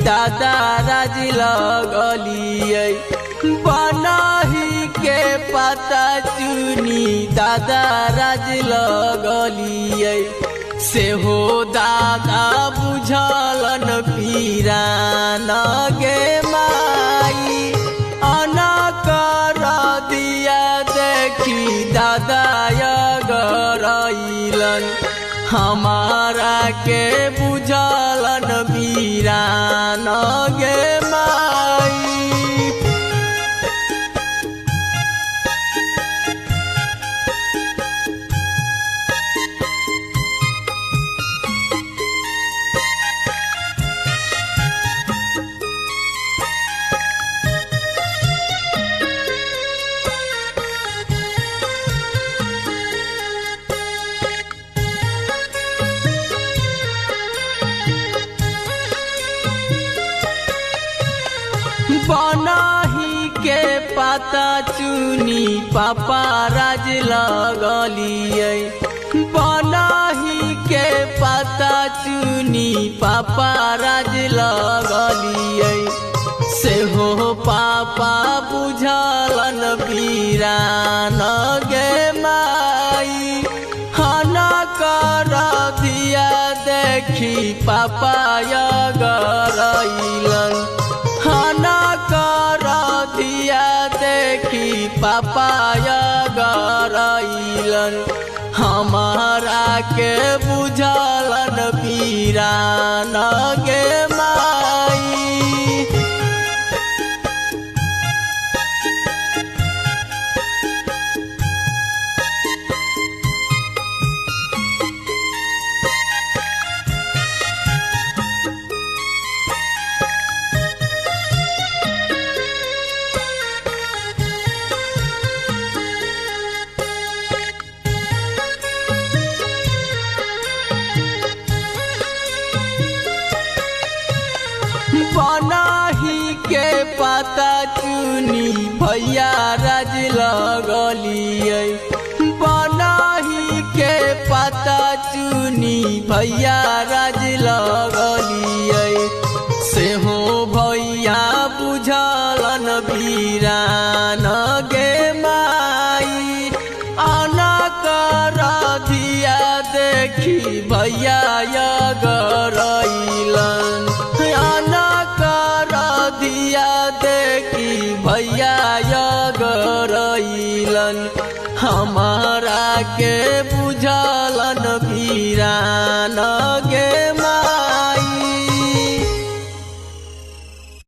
दादा राज लगलिए बनही के पता चुनी दादा राज लगलिए से हो दादा बुझलन पीरान गे माई अनकर दिया देखी दादा गरइलन हमारा के बुझलन पीरान गे माई। बनही के पता चुनी पापा राज लगलिए बनही के पता चुनी पापा राज लगलिए से हो पापा बुझलन पीरान गे माई हन कर दिया देखी पापा गरइलन कर दिया देखी पापा गरइलन हमारा के बुझलन पीरान गे माई। बनही के पता चुनी भैया राज लगलिए बनही के पता चुनी भैया राज लगलिए से हो भैया बुझलन पीरान गे माई अनकर दिया देखी भैया गरइलन देखी भैया गरइलन हमारा के बुझलन पीरान गे माई।